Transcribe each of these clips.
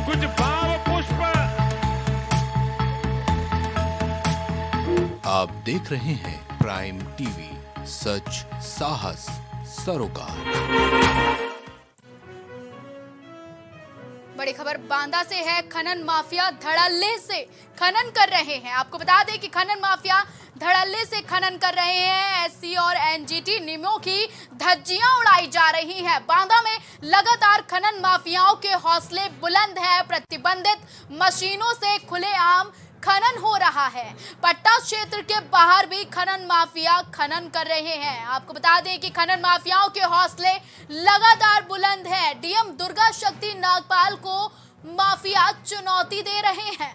कुछ भाव पुष्प। आप देख रहे हैं प्राइम टीवी, सच साहस सरोकार। बड़ी खबर बांदा से है। खनन माफिया धड़ल्ले से खनन कर रहे हैं। आपको बता दें कि खनन माफिया धड़ल्ले से खनन कर रहे हैं। एससी और एनजीटी नियमों की धज्जियां उड़ाई जा रही हैं। बांदा में लगातार खनन माफियाओं के हौसले बुलंद है। प्रतिबंधित मशीनों से खुलेआम खनन हो रहा है। पट्टा क्षेत्र के बाहर भी खनन माफिया खनन कर रहे हैं। आपको बता दें कि खनन माफियाओं के हौसले लगातार बुलंद है। डीएम दुर्गा शक्ति नागपाल को माफिया चुनौती दे रहे हैं।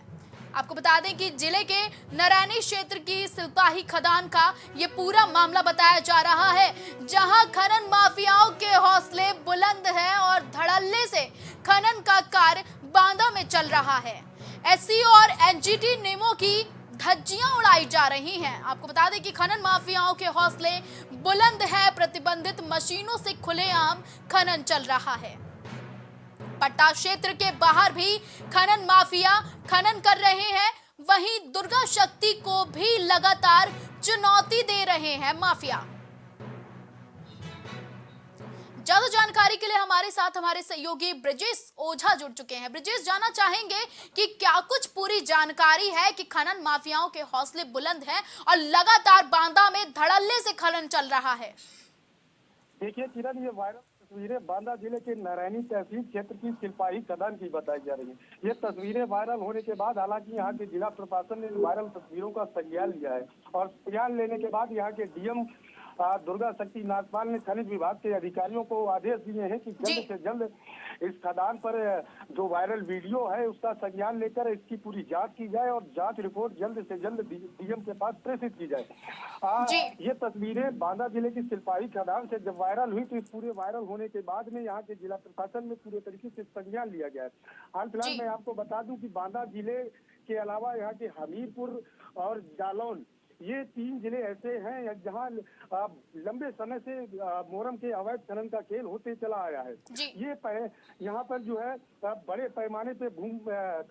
आपको बता दें कि जिले के नारायणी क्षेत्र की सिपाही खदान का ये पूरा मामला बताया जा रहा है, जहां खनन माफियाओं के हौसले बुलंद हैं और धड़ल्ले से खनन का कार्य बांदा में चल रहा है। एससी और एनजीटी नियमों की धज्जियां उड़ाई जा रही हैं। आपको बता दें कि खनन माफियाओं के हौसले बुलंद है। प्रतिबंधित मशीनों से खुलेआम खनन चल रहा है। पट्टा क्षेत्र के बाहर भी खनन माफिया खनन कर रहे हैं। वहीं दुर्गा शक्ति को भी लगातार चुनौती दे रहे हैं माफिया। ज्यादा जानकारी के लिए हमारे साथ हमारे सहयोगी ब्रिजेश ओझा जुड़ चुके हैं। ब्रिजेश, जानना चाहेंगे कि क्या कुछ पूरी जानकारी है कि खनन माफियाओं के हौसले बुलंद हैं और लगातार बांदा में धड़ल्ले से खनन चल रहा है। देखिए किरण, ये वायरल तस्वीरें बांदा जिले के नारायणी तहसील क्षेत्र की सिपाही खदान की बताई जा रही है। ये तस्वीरें वायरल होने के बाद हालांकि यहाँ के जिला प्रशासन ने वायरल तस्वीरों का संज्ञान लिया है और संज्ञान लेने के बाद यहाँ के डीएम दुर्गा शक्ति नागपाल ने खनिज विभाग के अधिकारियों को आदेश दिए हैं कि जल्द से जल्द इस खदान पर जो वायरल वीडियो है उसका संज्ञान लेकर इसकी पूरी जांच की जाए और जांच रिपोर्ट जल्द से जल्द डीएम के पास प्रेषित की जाए। ये तस्वीरें बांदा जिले की सिपाही खदान से जब वायरल हुई तो इस पूरे वायरल होने के बाद में यहाँ के जिला प्रशासन में पूरे तरीके से संज्ञान लिया गया है। हाल फिलहाल मैं आपको बता दूं कि बांदा जिले के अलावा यहाँ के हमीरपुर और जालौन, ये 3 जिले ऐसे हैं जहां लंबे समय से मोहर्रम के अवैध खनन का खेल होते चला आया है। ये यहाँ पर जो है बड़े पैमाने पे भूमि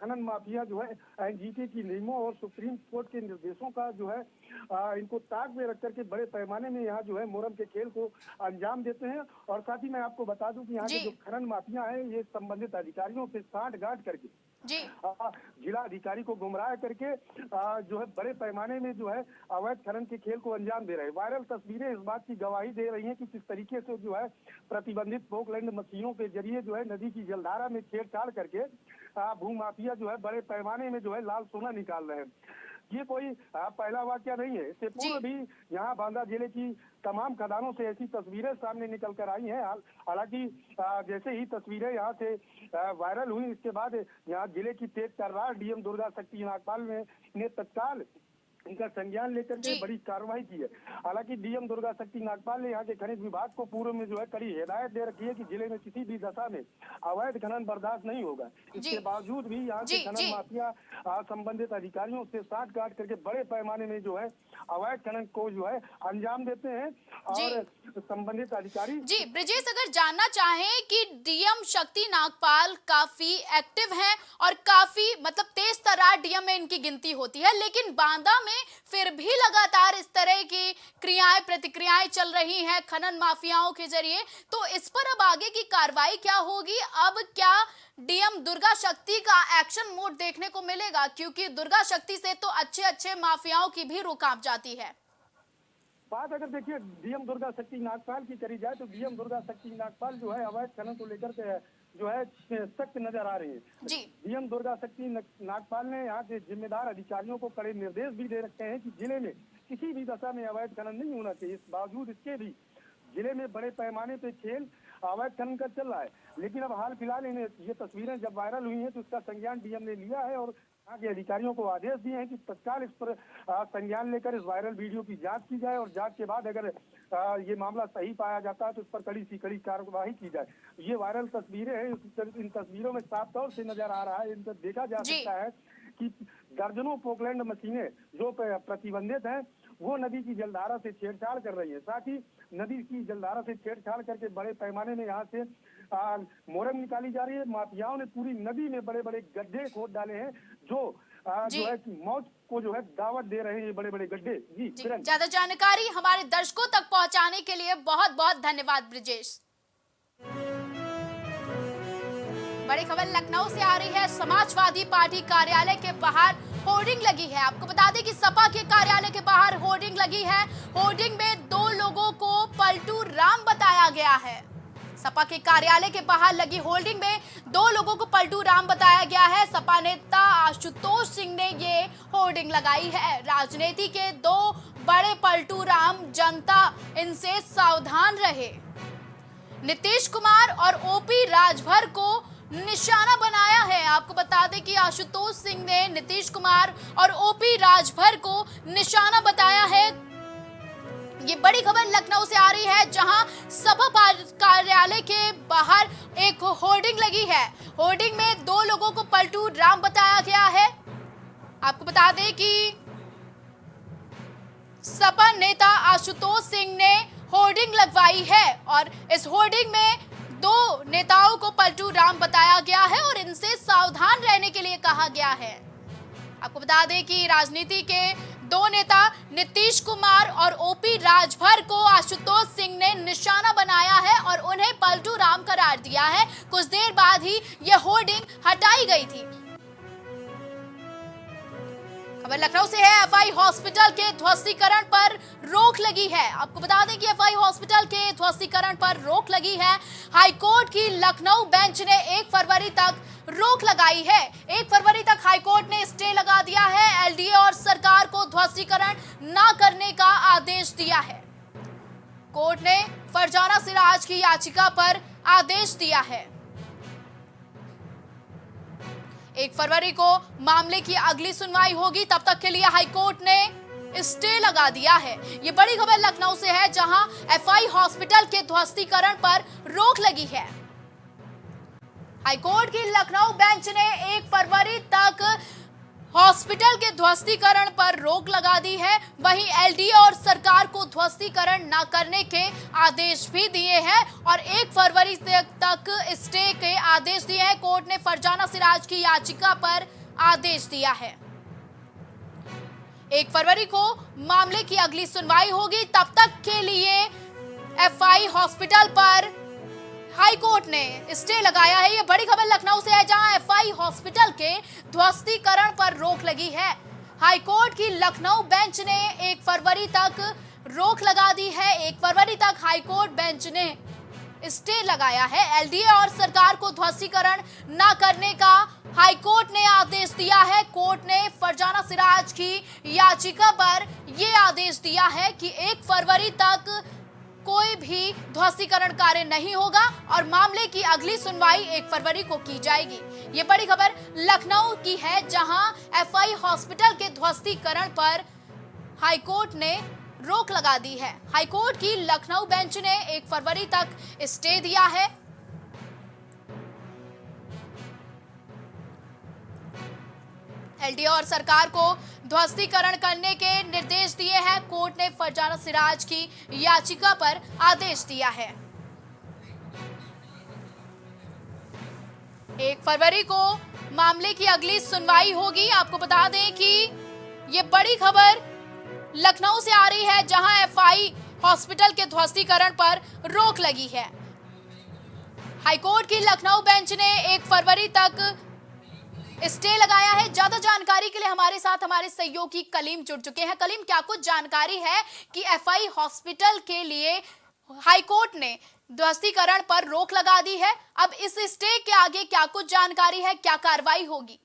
खनन माफिया जो है एनजीटी की नियमों और सुप्रीम कोर्ट के निर्देशों का जो है इनको ताक में रख करके बड़े पैमाने में यहाँ जो है मोहर्रम के खेल को अंजाम देते हैं। और साथ ही मैं आपको बता दूं कि यहाँ के जो खनन माफिया है ये संबंधित अधिकारियों से साठ-गांठ करके जिला अधिकारी को गुमराह करके जो है बड़े पैमाने में जो है अवैध खनन के खेल को अंजाम दे रहे हैं। वायरल तस्वीरें इस बात की गवाही दे रही हैं कि किस तरीके से जो है प्रतिबंधित पोकलैंड मशीनों के जरिए जो है नदी की जलधारा में छेड़छाड़ करके भूमाफिया जो है बड़े पैमाने में जो है लाल सोना निकाल रहे हैं। ये कोई पहला वाकया नहीं है। इससे पूर्व भी यहाँ बांदा जिले की तमाम खदानों से ऐसी तस्वीरें सामने निकल कर आई हैं। हालांकि जैसे ही तस्वीरें यहाँ से वायरल हुई इसके बाद यहाँ जिले की तेज तर्रार डीएम दुर्गा शक्ति नागपाल ने तत्काल इनका संज्ञान लेकर के बड़ी कार्रवाई की है। हालांकि डीएम दुर्गा शक्ति नागपाल ने यहाँ के खनिज विभाग को पूर्व में जो है कड़ी हिदायत दे रखी है कि जिले में किसी भी दशा में अवैध खनन बर्दाश्त नहीं होगा। इसके बावजूद भी यहाँ के खनन माफिया संबंधित अधिकारियों से साठ-गांठ करके बड़े पैमाने में जो है अवैध खनन को जो है अंजाम देते हैं और संबंधित अधिकारी। जी ब्रिजेश, अगर जानना चाहें कि डीएम शक्ति नागपाल काफी एक्टिव हैं और काफी मतलब तेज तर्रार डीएम में इनकी गिनती होती है, लेकिन बांदा में फिर भी लगातार इस तरह की क्रियाएं प्रतिक्रियाएं चल रही हैं खनन माफियाओं के जरिए, तो इस पर अब आगे की कार्रवाई क्या होगी? अब क्या डीएम दुर्गा शक्ति का एक्शन मोड देखने को मिलेगा? क्योंकि दुर्गा शक्ति से तो अच्छे माफियाओं की भी रुक कांप जाती है। बात अगर देखिए डीएम दुर्गा शक्ति नागपाल की करी जाए तो डीएम दुर्गा शक्ति नागपाल जो है अवैध खनन को लेकर के जो है सख्त नजर आ रही है। डीएम दुर्गा शक्ति नागपाल ने यहाँ के जिम्मेदार अधिकारियों को कड़े निर्देश भी दे रखे हैं कि जिले में किसी भी दशा में अवैध खनन नहीं होना चाहिए। इस बावजूद इसके भी जिले में बड़े पैमाने पे खेल अवैध खनन का चल रहा है। लेकिन अब हाल फिलहाल इन्हें ये तस्वीरें जब वायरल हुई हैं तो उसका संज्ञान डीएम ने लिया है और यहाँ के अधिकारियों को आदेश दिए हैं कि तत्काल इस पर संज्ञान लेकर इस वायरल वीडियो की जांच की जाए और जांच के बाद अगर ये मामला सही पाया जाता है तो इस पर कड़ी से कड़ी कार्रवाई की जाए। ये वायरल तस्वीरें हैं, इन तस्वीरों में साफ तौर से नजर आ रहा है, इन पर देखा जा सकता है कि दर्जनों पोकलैंड मशीनें जो प्रतिबंधित हैं वो नदी की जलधारा से छेड़छाड़ कर रही है। साथ ही नदी की जलधारा से छेड़छाड़ करके बड़े पैमाने में यहाँ से मोरंग निकाली जा रही है। माफियाओं ने पूरी नदी में बड़े बड़े गड्ढे खोद डाले हैं, जो है मौत को जो है दावत दे रहे हैं ये बड़े बड़े गड्ढे। जी ज्यादा जानकारी हमारे दर्शकों तक पहुंचाने के लिए बहुत बहुत धन्यवाद ब्रिजेश। बड़ी खबर लखनऊ से आ रही है। समाजवादी पार्टी कार्यालय के बाहर होर्डिंग लगी है। आपको बता दें कि सपा के कार्यालय के बाहर होर्डिंग लगी है। होर्डिंग में 2 लोगों को पलटू राम बताया गया है। सपा के कार्यालय के बाहर लगी होर्डिंग में 2 लोगों को पलटू राम बताया गया है। सपा नेता आशुतोष सिंह ने ये होर्डिंग लगाई है। राजनीति के 2 बड़े पलटू राम, जनता इनसे सावधान रहे। नीतीश कुमार और ओपी राजभर को निशाना बनाया है। आपको बता दें कि आशुतोष सिंह ने नीतीश कुमार और ओपी राजभर को निशाना बताया है। ये बड़ी खबर लखनऊ से आ रही है, जहां सपा कार्यालय के बाहर एक होर्डिंग लगी है। होर्डिंग में 2 लोगों को पलटू राम बताया गया है। आपको बता दें कि सपा नेता आशुतोष सिंह ने होर्डिंग लगवाई है और इस होर्डिंग में 2 नेताओं को पलटू राम बताया गया है और इनसे सावधान रहने के लिए कहा गया है। आपको बता दें कि राजनीति के 2 नेता नीतीश कुमार और ओपी राजभर को आशुतोष सिंह ने निशाना बनाया है और उन्हें पलटू राम करार दिया है। कुछ देर बाद ही यह होर्डिंग हटाई गई थी। खबर लखनऊ से है। एफआई हॉस्पिटल के ध्वस्तीकरण पर रोक लगी है। आपको बता दें कि एफआई हॉस्पिटल के ध्वस्तीकरण पर रोक लगी है। हाईकोर्ट की लखनऊ बेंच ने 1 फरवरी तक रोक लगाई है। 1 फरवरी तक हाईकोर्ट ने स्टे लगा दिया है। एलडीए और सरकार को ध्वस्तीकरण न करने का आदेश दिया है। कोर्ट ने फरजाना सिराज की याचिका पर आदेश दिया है। 1 फरवरी को मामले की अगली सुनवाई होगी। तब तक के लिए हाईकोर्ट ने स्टे लगा दिया है। ये बड़ी खबर लखनऊ से है, जहां एफआई हॉस्पिटल के ध्वस्तीकरण पर रोक लगी है। हाईकोर्ट की लखनऊ बेंच ने 1 फरवरी तक हॉस्पिटल के ध्वस्तीकरण पर रोक लगा दी है। वहीं एलडीए और सरकार को ध्वस्तीकरण न करने के आदेश भी दिए हैं और 1 फरवरी तक स्टे के आदेश दिए हैं। कोर्ट ने फरजाना सिराज की याचिका पर आदेश दिया है। 1 फरवरी को मामले की अगली सुनवाई होगी। तब तक के लिए एफआई हॉस्पिटल पर हाईकोर्ट ने स्टे लगाया है। ये बड़ी खबर लखनऊ से है, जहां एफआई हॉस्पिटल के ध्वस्तीकरण पर रोक लगी है। हाईकोर्ट की लखनऊ बेंच ने 1 फरवरी तक रोक लगा दी है। 1 फरवरी तक हाईकोर्ट बेंच ने स्टे लगाया है। एलडीए और सरकार को ध्वस्तीकरण न करने का हाईकोर्ट ने आदेश दिया है। कोर्ट ने फरजाना सिराज की याचिका पर यह आदेश दिया है कि 1 फरवरी तक कोई भी ध्वस्तीकरण कार्य नहीं होगा और मामले की अगली सुनवाई 1 फरवरी को की जाएगी। ये बड़ी खबर लखनऊ की है, जहां एफआई हॉस्पिटल के ध्वस्तीकरण पर हाईकोर्ट ने रोक लगा दी है। हाईकोर्ट की लखनऊ बेंच ने 1 फरवरी तक स्टे दिया है। एलडीए और सरकार को ध्वस्तीकरण करने के निर्देश दिए हैं। कोर्ट ने फरजाना सिराज की याचिका पर आदेश दिया है। 1 फरवरी को मामले की अगली सुनवाई होगी। आपको बता दें कि ये बड़ी खबर लखनऊ से आ रही है, जहां एफआई हॉस्पिटल के ध्वस्तीकरण पर रोक लगी है। हाईकोर्ट की लखनऊ बेंच ने 1 फरवरी तक स्टे लगाया है। ज्यादा जानकारी के लिए हमारे साथ हमारे सहयोगी कलीम जुड़ चुके हैं। कलीम, क्या कुछ जानकारी है कि एफआई हॉस्पिटल के लिए हाईकोर्ट ने ध्वस्तीकरण पर रोक लगा दी है? अब इस स्टे के आगे क्या कुछ जानकारी है, क्या कार्रवाई होगी?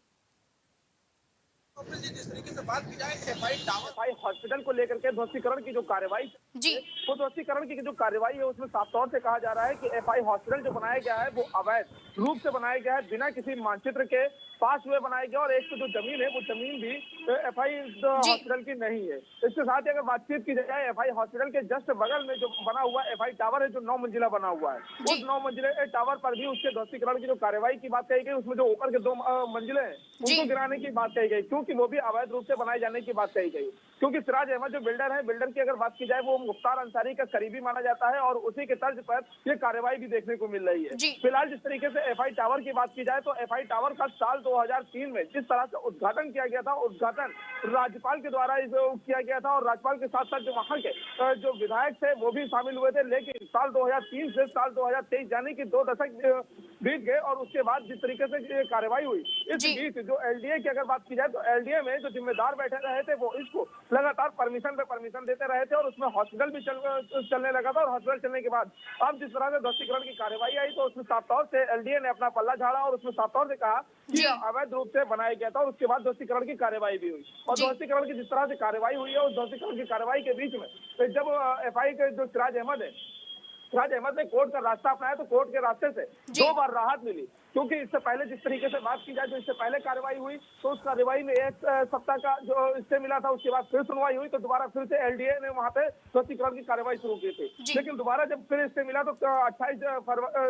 जिस तरीके से बात की जाए एफआई हॉस्पिटल को लेकर के ध्वस्तीकरण की जो कार्रवाई जी, वो ध्वस्तीकरण की जो कार्रवाई है उसमें साफ तौर से कहा जा रहा है कि एफआई हॉस्पिटल जो बनाया गया है वो अवैध रूप से बनाया गया है, बिना किसी मानचित्र के पास हुए बनाया गया और एक तो जो जमीन है वो जमीन भी एफआई हॉस्पिटल की नहीं है। इसके साथ ही अगर बातचीत की जाए एफआई हॉस्पिटल के जस्ट बगल में जो बना हुआ एफआई टावर है, जो 9 मंजिला बना हुआ है, उस 9 मंजिले टावर पर भी उसके ध्वस्तीकरण की जो कार्रवाई की बात कही गई, उसमें जो ऊपर के 2 मंजिले हैं उनको गिराने की बात कही गई, क्योंकि वो भी अवैध रूप से बनाए जाने की बात कही गई। क्योंकि सिराज अहमद जो बिल्डर है, बिल्डर की अगर बात की जाए वो मुख्तार अंसारी का करीबी माना जाता है और उसी के तर्ज पर ये कार्रवाई भी देखने को मिल रही है। फिलहाल जिस तरीके से एफआई टावर की बात की जाए तो एफआई टावर का साल 2003 में जिस तरह से उद्घाटन किया गया था, उद्घाटन राज्यपाल के द्वारा किया गया था और राज्यपाल के साथ साथ जो वहां के जो विधायक थे वो भी शामिल हुए थे। लेकिन साल 2003 से साल 2023 यानी कि 2 दशक बीत गए और उसके बाद जिस तरीके से कार्रवाई हुई, इस बीच जो एलडीए की अगर बात की जाए तो एलडीए में जो जिम्मेदार बैठे रहे थे वो इसको लगातार परमिशन पे परमिशन देते रहे थे और उसमें हॉस्पिटल भी चलने लगा था। और हॉस्पिटल चलने के बाद अब जिस तरह से ध्वस्तीकरण की कार्रवाई आई तो उसमें साफ तौर से एलडीए ने अपना पल्ला झाड़ा और उसमें साफ तौर से कहा कि अवैध रूप से बनाया गया था और उसके बाद ध्वस्तीकरण की कार्रवाई भी हुई। और ध्वस्तीकरण की जिस तरह से कार्रवाई हुई है उस ध्वस्तीकरण की कार्रवाई के बीच में जब एफआई के जो सिराज अहमद ने कोर्ट का रास्ता अपनाया तो कोर्ट के रास्ते से 2 बार राहत मिली। क्योंकि इससे पहले जिस तरीके से बात की जाए तो इससे पहले कार्रवाई हुई तो उस कार्रवाई में 1 सप्ताह का जो स्टे मिला था, उसके बाद फिर सुनवाई हुई तो दोबारा फिर से एलडीए ने वहां पे ध्वस्तीकरण की कार्रवाई शुरू की थी। लेकिन दोबारा जब फिर स्टे मिला तो 28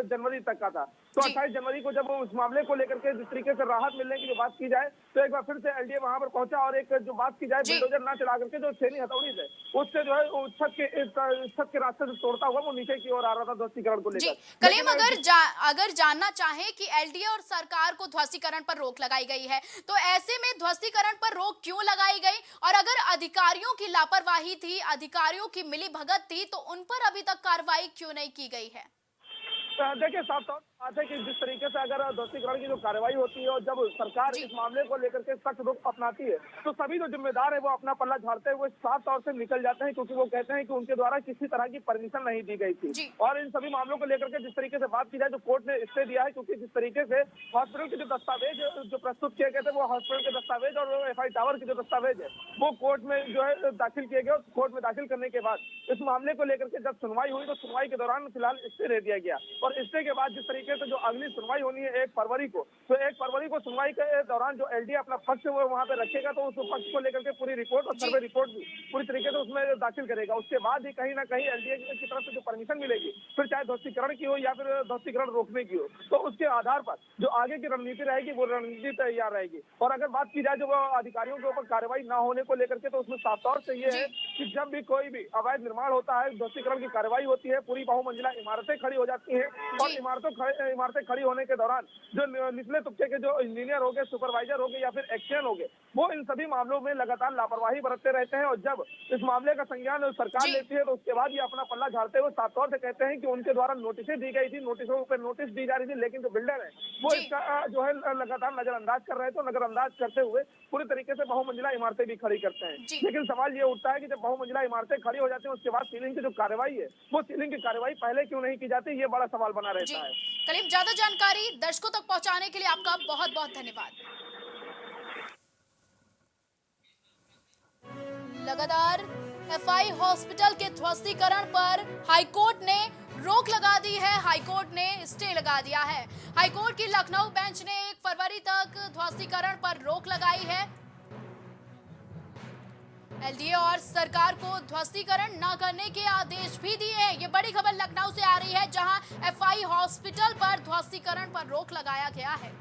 जनवरी तक का था। तो 28 जनवरी को जब उस मामले को लेकर के जिस तरीके से राहत मिलने की जो बात की जाए तो एक बार फिर से एलडीए वहां पर पहुंचा और एक जो बात की जाए बुलडोजर ना चला करके जो छेनी हथौड़ी से उससे जो है छत के रास्ते से तोड़ता हुआ वो नीचे की ओर आ रहा था ध्वस्तीकरण को लेकर। कलीम, अगर जानना चाहे कि एलडीए और सरकार को ध्वस्तीकरण पर रोक लगाई गई है तो ऐसे में ध्वस्तीकरण पर रोक क्यों लगाई गई, और अगर अधिकारियों की लापरवाही थी, अधिकारियों की मिलीभगत थी तो उन पर अभी तक कार्रवाई क्यों नहीं की गई है? देखिए साफ तौर बात है कि जिस तरीके से अगर ध्वस्तीकरण की जो कार्रवाई होती है और जब सरकार इस मामले को लेकर के सख्त रुख अपनाती है तो सभी जो जिम्मेदार है वो अपना पल्ला झाड़ते हुए साफ तौर से निकल जाते हैं, क्योंकि वो कहते हैं कि उनके द्वारा किसी तरह की परमिशन नहीं दी गई थी। और इन सभी मामलों को लेकर के जिस तरीके से बात की जाए तो कोर्ट ने स्टे दिया है, क्योंकि जिस तरीके से हॉस्पिटल के जो दस्तावेज जो प्रस्तुत किए गए थे वो हॉस्पिटल के दस्तावेज और एफआई टावर के जो दस्तावेज है वो कोर्ट में जो है दाखिल किए गए। कोर्ट में दाखिल करने के बाद इस मामले को लेकर के जब सुनवाई हुई तो सुनवाई के दौरान फिलहाल स्टे दे दिया गया और स्टे के बाद जिस तरीके से जो अगली सुनवाई होनी है 1 फरवरी को, तो 1 फरवरी को सुनवाई के दौरान जो एलडीए अपना पक्ष वो वहां पे रखेगा तो उस पक्ष को लेकर के पूरी रिपोर्ट और सर्वे रिपोर्ट भी पूरी तरीके से उसमें दाखिल करेगा। उसके बाद ही कहीं ना कहीं एलडीए की तरफ से जो परमिशन मिलेगी फिर चाहे ध्वस्तीकरण की हो या फिर ध्वस्तीकरण रोकने की हो, तो उसके आधार पर जो आगे की रणनीति रहेगी वो रणनीति तैयार रहेगी। और अगर बात की जाए जो अधिकारियों के ऊपर कार्रवाई न होने को लेकर के तो उसमें साफ तौर से ये है कि जब भी कोई भी अवैध निर्माण होता है, ध्वस्तीकरण की कार्रवाई होती है, पूरी बहुमंजिला इमारतें खड़ी हो जाती हैं और इमारतें खड़ी होने के दौरान जो निचले तबके के जो इंजीनियर हो गए, सुपरवाइजर हो गए या फिर एक्शन हो गए, वो इन सभी मामलों में लगातार लापरवाही बरतते रहते हैं। और जब इस मामले का संज्ञान सरकार लेती है तो उसके बाद ये अपना पल्ला झाड़ते हुए साफ तौर से कहते हैं कि उनके द्वारा नोटिसें दी गई थी, नोटिसों पर नोटिस दी जा रही थी, लेकिन जो बिल्डर है वो इसका जो है लगातार नजरअंदाज कर रहे थे। तो नजरअंदाज करते हुए पूरी तरीके से बहुमंजिला इमारतें भी खड़ी करते हैं। लेकिन सवाल ये उठता है कि जब बहुमंजिला इमारतें खड़ी हो जाती है उसके बाद सीलिंग की जो कार्रवाई है वो सीलिंग की कार्रवाई पहले क्यों नहीं की जाती, ये बड़ा सवाल बना रहता है। कलीम, ज्यादा जानकारी दर्शकों तक पहुंचाने के लिए आपका बहुत बहुत धन्यवाद। लगातार एफआई हॉस्पिटल के ध्वस्तीकरण पर हाईकोर्ट ने रोक लगा दी है, हाईकोर्ट ने स्टे लगा दिया है। हाईकोर्ट की लखनऊ बेंच ने 1 फरवरी तक ध्वस्तीकरण पर रोक लगाई है। एलडीए और सरकार को ध्वस्तीकरण न करने के आदेश भी दिए हैं। ये बड़ी खबर लखनऊ से आ रही है जहां एफआई हॉस्पिटल पर ध्वस्तीकरण पर रोक लगाया गया है।